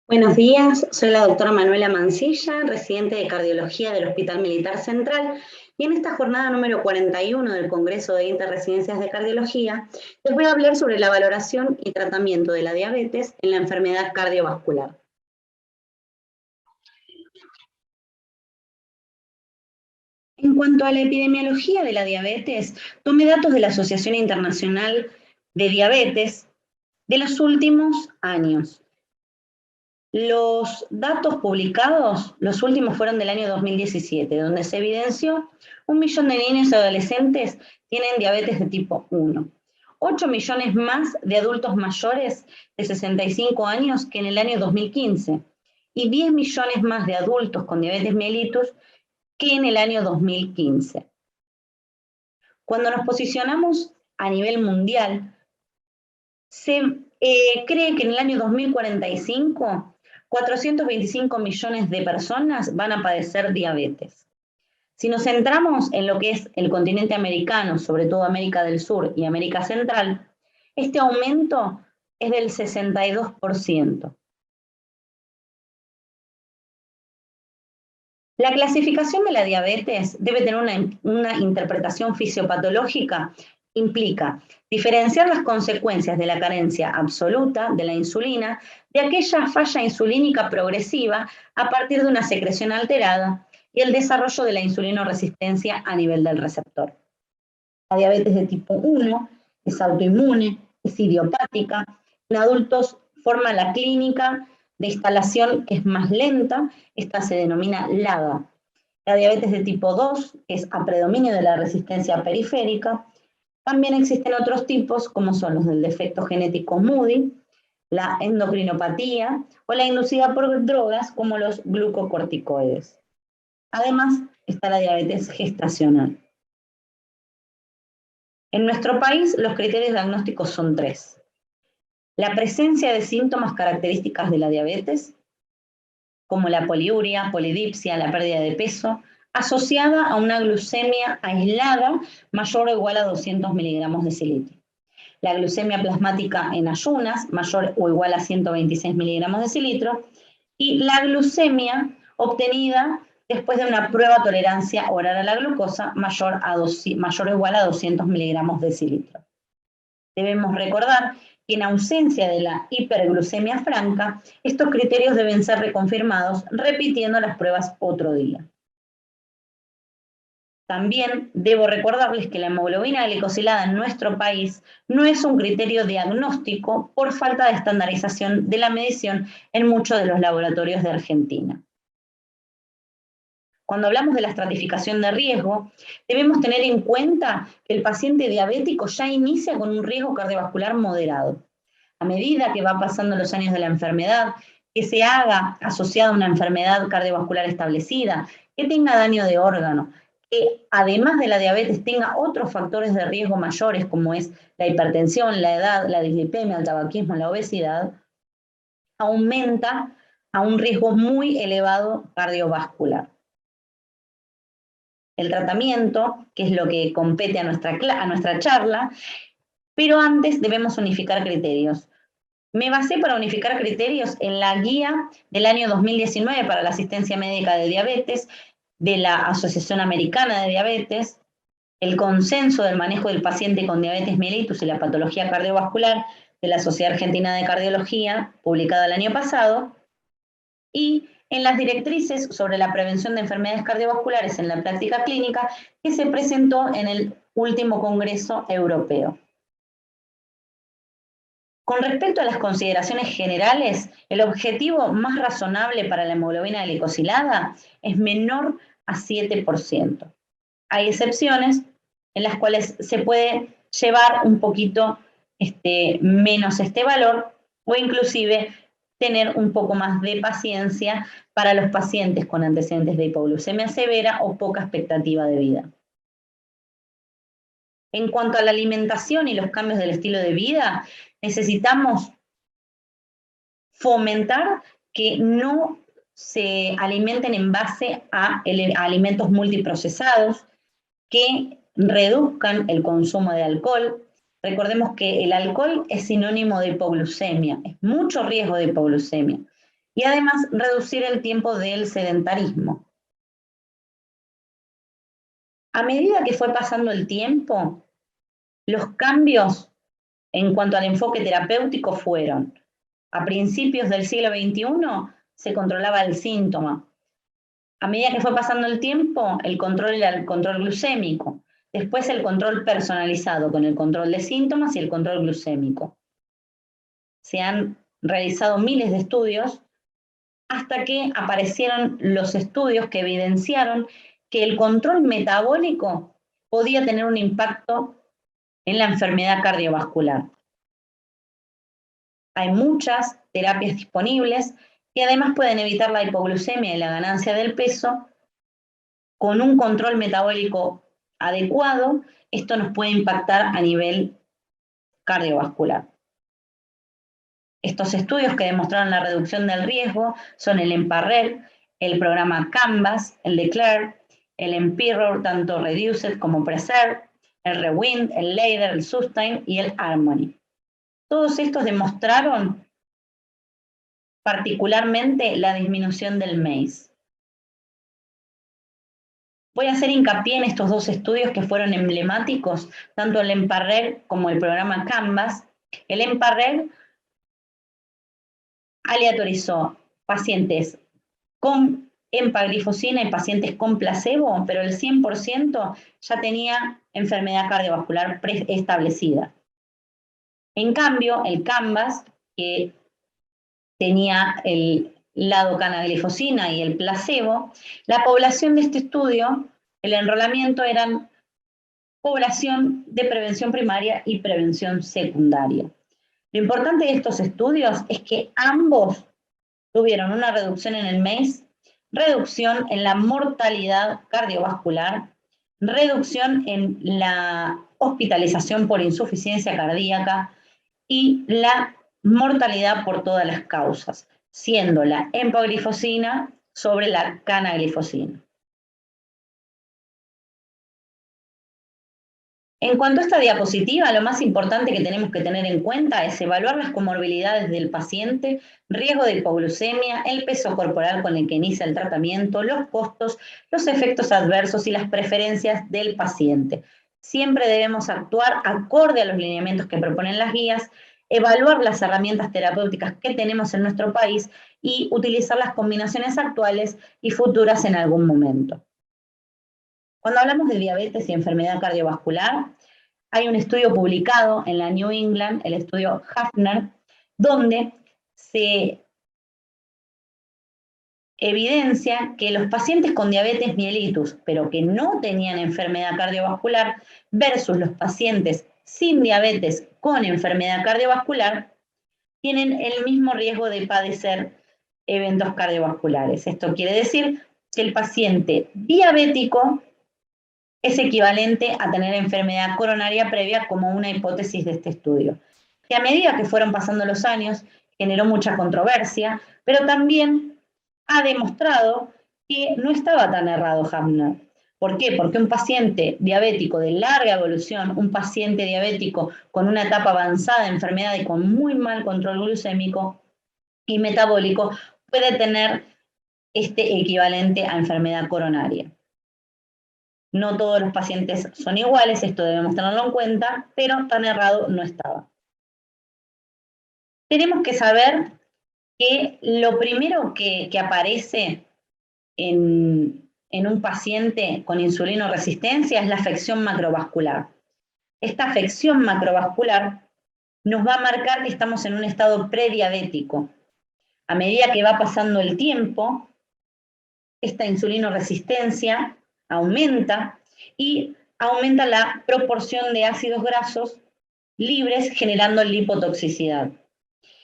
Buenos días, soy la doctora Manuela Mancilla, residente de cardiología del Hospital Militar Central, y en esta jornada número 41 del Congreso de Interresidencias de Cardiología, les voy a hablar sobre la valoración y tratamiento de la diabetes en la enfermedad cardiovascular. En cuanto a la epidemiología de la diabetes, tomé datos de la Asociación Internacional de Diabetes de los últimos años. Los datos publicados, los últimos fueron del año 2017, donde se evidenció 1 millón de niños y adolescentes tienen diabetes de tipo 1. 8 millones más de adultos mayores de 65 años que en el año 2015 y 10 millones más de adultos con diabetes mellitus que en el año 2015. Cuando nos posicionamos a nivel mundial, se cree que en el año 2045 425 millones de personas van a padecer diabetes. Si nos centramos en lo que es el continente americano, sobre todo América del Sur y América Central, este aumento es del 62%. La clasificación de la diabetes debe tener una interpretación fisiopatológica. Implica diferenciar las consecuencias de la carencia absoluta de la insulina de aquella falla insulínica progresiva a partir de una secreción alterada y el desarrollo de la insulinoresistencia a nivel del receptor. La diabetes de tipo 1 es autoinmune, es idiopática. En adultos forma la clínica de instalación que es más lenta, esta se denomina LADA. La diabetes de tipo 2 es a predominio de la resistencia periférica. También existen otros tipos, como son los del defecto genético Moody, la endocrinopatía o la inducida por drogas, como los glucocorticoides. Además, está la diabetes gestacional. En nuestro país, los criterios diagnósticos son 3. La presencia de síntomas características de la diabetes, como la poliuria, polidipsia, la pérdida de peso, asociada a una glucemia aislada mayor o igual a 200 miligramos de cilitro. La glucemia plasmática en ayunas, mayor o igual a 126 miligramos de cilitro, y la glucemia obtenida después de una prueba de tolerancia oral a la glucosa mayor o igual a 200 miligramos de cilitro. Debemos recordar que en ausencia de la hiperglucemia franca, estos criterios deben ser reconfirmados repitiendo las pruebas otro día. También debo recordarles que la hemoglobina glicosilada en nuestro país no es un criterio diagnóstico por falta de estandarización de la medición en muchos de los laboratorios de Argentina. Cuando hablamos de la estratificación de riesgo, debemos tener en cuenta que el paciente diabético ya inicia con un riesgo cardiovascular moderado. A medida que va pasando los años de la enfermedad, que se haga asociada a una enfermedad cardiovascular establecida, que tenga daño de órgano, que además de la diabetes tenga otros factores de riesgo mayores como es la hipertensión, la edad, la dislipemia, el tabaquismo, la obesidad, aumenta a un riesgo muy elevado cardiovascular. El tratamiento, que es lo que compete a nuestra charla, pero antes debemos unificar criterios. Me basé para unificar criterios en la guía del año 2019 para la asistencia médica de diabetes de la Asociación Americana de Diabetes, el consenso del manejo del paciente con diabetes mellitus y la patología cardiovascular de la Sociedad Argentina de Cardiología, publicada el año pasado, y en las directrices sobre la prevención de enfermedades cardiovasculares en la práctica clínica que se presentó en el último Congreso Europeo. Con respecto a las consideraciones generales, el objetivo más razonable para la hemoglobina glicosilada es menor a 7%. Hay excepciones en las cuales se puede llevar un poquito menos este valor o inclusive tener un poco más de paciencia para los pacientes con antecedentes de hipoglucemia severa o poca expectativa de vida. En cuanto a la alimentación y los cambios del estilo de vida, necesitamos fomentar que no se alimenten en base a alimentos multiprocesados, que reduzcan el consumo de alcohol. Recordemos que el alcohol es sinónimo de hipoglucemia, es mucho riesgo de hipoglucemia. y además reducir el tiempo del sedentarismo. A medida que fue pasando el tiempo, los cambios en cuanto al enfoque terapéutico fueron: a principios del siglo XXI se controlaba el síntoma. A medida que fue pasando el tiempo, el control era el control glucémico. Después el control personalizado con el control de síntomas y el control glucémico. Se han realizado miles de estudios hasta que aparecieron los estudios que evidenciaron que el control metabólico podía tener un impacto en la enfermedad cardiovascular. Hay muchas terapias disponibles que además pueden evitar la hipoglucemia y la ganancia del peso. Con un control metabólico adecuado, esto nos puede impactar a nivel cardiovascular. Estos estudios que demostraron la reducción del riesgo son el EMPA-REG, el programa Canvas, el DECLARE, el EMPIRROR, tanto Reduced como Preserve, el REWIND, el LADER, el SUSTAIN y el HARMONY. Todos estos demostraron particularmente la disminución del MACE. Voy a hacer hincapié en estos dos estudios que fueron emblemáticos, tanto el EMPA-REG como el programa Canvas. El EMPA-REG aleatorizó pacientes con empaglifosina y pacientes con placebo, pero el 100% ya tenía enfermedad cardiovascular preestablecida. En cambio, el Canvas, que tenía el lado canaglifosina y el placebo, la población de este estudio, el enrolamiento eran población de prevención primaria y prevención secundaria. Lo importante de estos estudios es que ambos tuvieron una reducción en el MACE, reducción en la mortalidad cardiovascular, reducción en la hospitalización por insuficiencia cardíaca y la mortalidad por todas las causas, siendo la empaglifosina sobre la canaglifosina. En cuanto a esta diapositiva, lo más importante que tenemos que tener en cuenta es evaluar las comorbilidades del paciente, riesgo de hipoglucemia, el peso corporal con el que inicia el tratamiento, los costos, los efectos adversos y las preferencias del paciente. Siempre debemos actuar acorde a los lineamientos que proponen las guías, evaluar las herramientas terapéuticas que tenemos en nuestro país y utilizar las combinaciones actuales y futuras en algún momento. Cuando hablamos de diabetes y enfermedad cardiovascular, hay un estudio publicado en la New England, el estudio Hafner, donde se evidencia que los pacientes con diabetes mellitus, pero que no tenían enfermedad cardiovascular, versus los pacientes sin diabetes con enfermedad cardiovascular, tienen el mismo riesgo de padecer eventos cardiovasculares. Esto quiere decir que el paciente diabético es equivalente a tener enfermedad coronaria previa como una hipótesis de este estudio, que a medida que fueron pasando los años generó mucha controversia, pero también ha demostrado que no estaba tan errado Hafner. ¿Por qué? Porque un paciente diabético de larga evolución, un paciente diabético con una etapa avanzada de enfermedad y con muy mal control glucémico y metabólico, puede tener este equivalente a enfermedad coronaria. No todos los pacientes son iguales, esto debemos tenerlo en cuenta, pero tan errado no estaba. Tenemos que saber que lo primero que aparece en un paciente con insulinoresistencia es la afección macrovascular. Esta afección macrovascular nos va a marcar que estamos en un estado prediabético. A medida que va pasando el tiempo, esta insulinoresistencia aumenta y aumenta la proporción de ácidos grasos libres generando lipotoxicidad.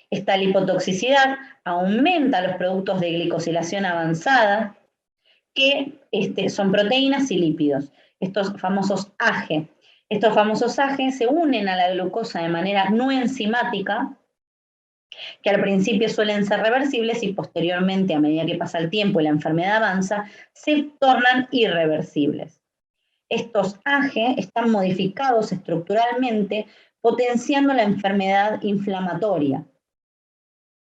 Esta lipotoxicidad aumenta los productos de glicosilación avanzada, que son proteínas y lípidos, estos famosos AGE. Estos famosos AGE se unen a la glucosa de manera no enzimática, que al principio suelen ser reversibles y posteriormente, a medida que pasa el tiempo y la enfermedad avanza, se tornan irreversibles. Estos AGE están modificados estructuralmente, potenciando la enfermedad inflamatoria.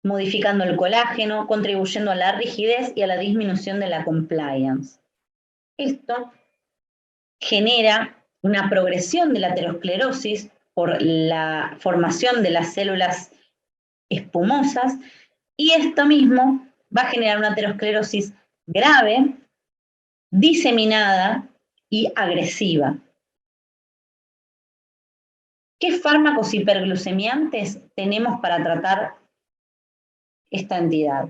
modificando el colágeno, contribuyendo a la rigidez y a la disminución de la compliance. Esto genera una progresión de la aterosclerosis por la formación de las células espumosas, y esto mismo va a generar una aterosclerosis grave, diseminada y agresiva. ¿Qué fármacos hiperglucemiantes tenemos para tratar esta entidad?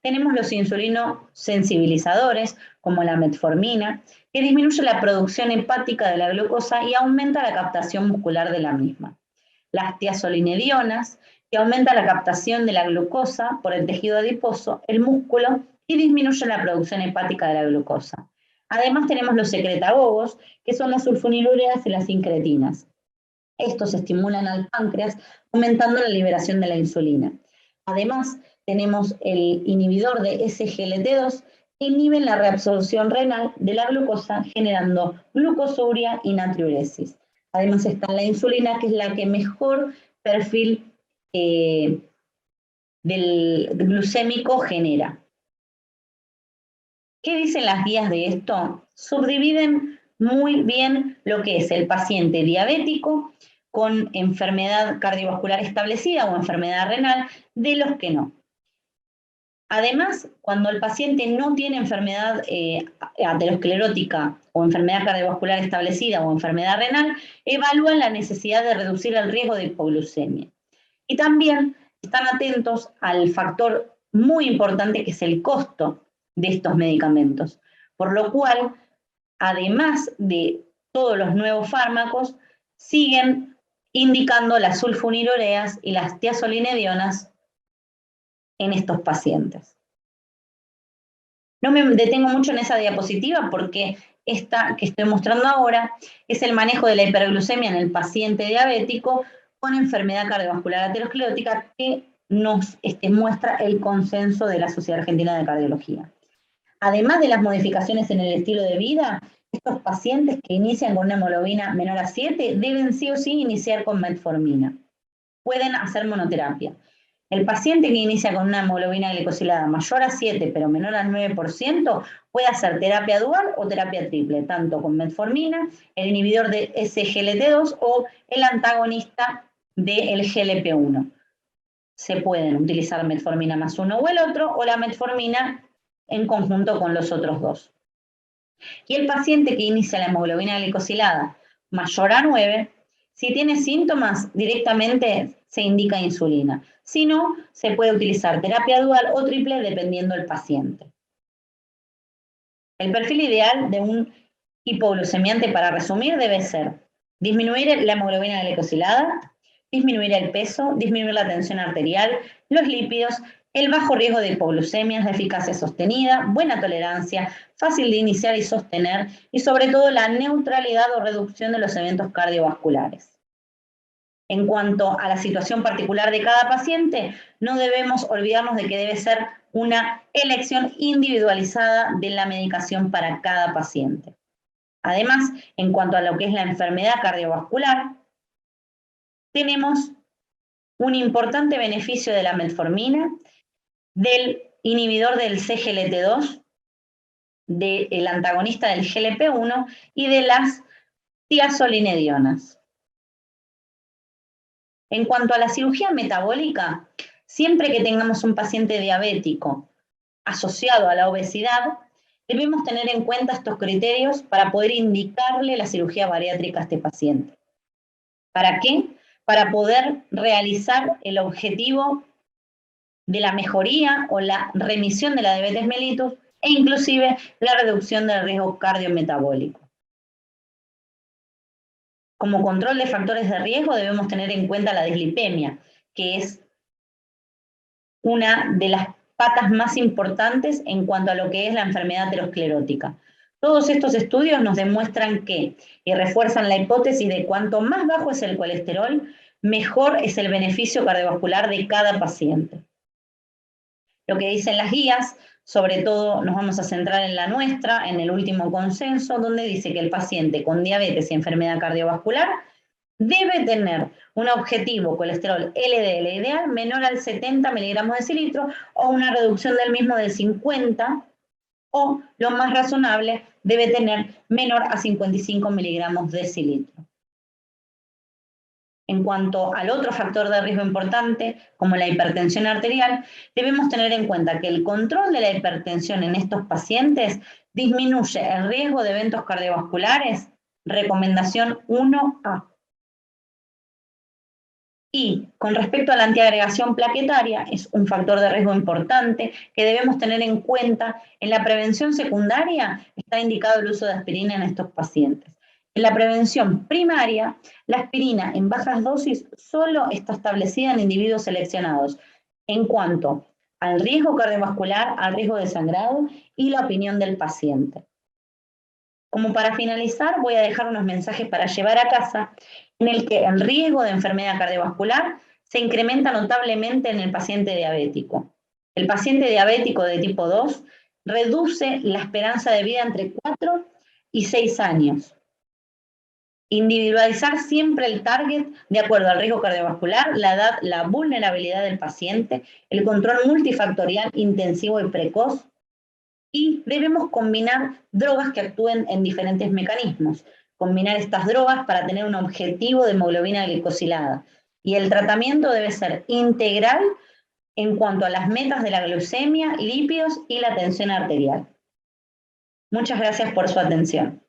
Tenemos los insulinosensibilizadores, como la metformina, que disminuye la producción hepática de la glucosa y aumenta la captación muscular de la misma. Las tiazolinedionas, que aumenta la captación de la glucosa por el tejido adiposo, el músculo, y disminuye la producción hepática de la glucosa. Además tenemos los secretagogos, que son las sulfonilureas y las incretinas. Estos estimulan al páncreas, aumentando la liberación de la insulina. Además, tenemos el inhibidor de SGLT2, que inhibe la reabsorción renal de la glucosa, generando glucosuria y natriuresis. Además está la insulina, que es la que mejor perfil del glucémico genera. ¿Qué dicen las guías de esto? Subdividen muy bien lo que es el paciente diabético con enfermedad cardiovascular establecida o enfermedad renal, de los que no. Además, cuando el paciente no tiene enfermedad aterosclerótica o enfermedad cardiovascular establecida o enfermedad renal, evalúan la necesidad de reducir el riesgo de hipoglucemia. Y también están atentos al factor muy importante, que es el costo de estos medicamentos. Por lo cual, además de todos los nuevos fármacos, siguen indicando las sulfonilureas y las tiazolinedionas en estos pacientes. No me detengo mucho en esa diapositiva porque esta que estoy mostrando ahora es el manejo de la hiperglucemia en el paciente diabético con enfermedad cardiovascular aterosclerótica, que nos muestra el consenso de la Sociedad Argentina de Cardiología. Además de las modificaciones en el estilo de vida, estos pacientes que inician con una hemoglobina menor a 7 deben sí o sí iniciar con metformina. Pueden hacer monoterapia. El paciente que inicia con una hemoglobina glicosilada mayor a 7 pero menor al 9% puede hacer terapia dual o terapia triple, tanto con metformina, el inhibidor de SGLT2 o el antagonista del GLP-1. Se pueden utilizar metformina más uno o el otro, o la metformina en conjunto con los otros dos. Y el paciente que inicia la hemoglobina glicosilada mayor a 9, si tiene síntomas, directamente se indica insulina. Si no, se puede utilizar terapia dual o triple dependiendo del paciente. El perfil ideal de un hipoglucemiante, para resumir, debe ser disminuir la hemoglobina glicosilada, disminuir el peso, disminuir la tensión arterial, los lípidos, el bajo riesgo de hipoglucemias, la eficacia sostenida, buena tolerancia, fácil de iniciar y sostener, y sobre todo la neutralidad o reducción de los eventos cardiovasculares. En cuanto a la situación particular de cada paciente, no debemos olvidarnos de que debe ser una elección individualizada de la medicación para cada paciente. Además, en cuanto a lo que es la enfermedad cardiovascular, tenemos un importante beneficio de la metformina, del inhibidor del CGLT2, del antagonista del GLP-1 y de las tiazolinedionas. En cuanto a la cirugía metabólica, siempre que tengamos un paciente diabético asociado a la obesidad, debemos tener en cuenta estos criterios para poder indicarle la cirugía bariátrica a este paciente. ¿Para qué? Para poder realizar el objetivo de la mejoría o la remisión de la diabetes mellitus e inclusive la reducción del riesgo cardiometabólico. Como control de factores de riesgo debemos tener en cuenta la dislipemia, que es una de las patas más importantes en cuanto a lo que es la enfermedad aterosclerótica. Todos estos estudios nos demuestran que, y refuerzan la hipótesis de cuanto más bajo es el colesterol, mejor es el beneficio cardiovascular de cada paciente. Lo que dicen las guías, sobre todo nos vamos a centrar en la nuestra, en el último consenso, donde dice que el paciente con diabetes y enfermedad cardiovascular debe tener un objetivo colesterol LDL ideal menor al 70 miligramos de decilitro o una reducción del mismo del 50, o lo más razonable, debe tener menor a 55 miligramos de decilitro. En cuanto al otro factor de riesgo importante, como la hipertensión arterial, debemos tener en cuenta que el control de la hipertensión en estos pacientes disminuye el riesgo de eventos cardiovasculares, recomendación 1A. Y con respecto a la antiagregación plaquetaria, es un factor de riesgo importante que debemos tener en cuenta. En la prevención secundaria está indicado el uso de aspirina en estos pacientes. En la prevención primaria, la aspirina en bajas dosis solo está establecida en individuos seleccionados en cuanto al riesgo cardiovascular, al riesgo de sangrado y la opinión del paciente. Como para finalizar, voy a dejar unos mensajes para llevar a casa en el que el riesgo de enfermedad cardiovascular se incrementa notablemente en el paciente diabético. El paciente diabético de tipo 2 reduce la esperanza de vida entre 4 y 6 años. Individualizar siempre el target de acuerdo al riesgo cardiovascular, la edad, la vulnerabilidad del paciente, el control multifactorial intensivo y precoz, y debemos combinar drogas que actúen en diferentes mecanismos. Combinar estas drogas para tener un objetivo de hemoglobina glicosilada. Y el tratamiento debe ser integral en cuanto a las metas de la glucemia, lípidos y la tensión arterial. Muchas gracias por su atención.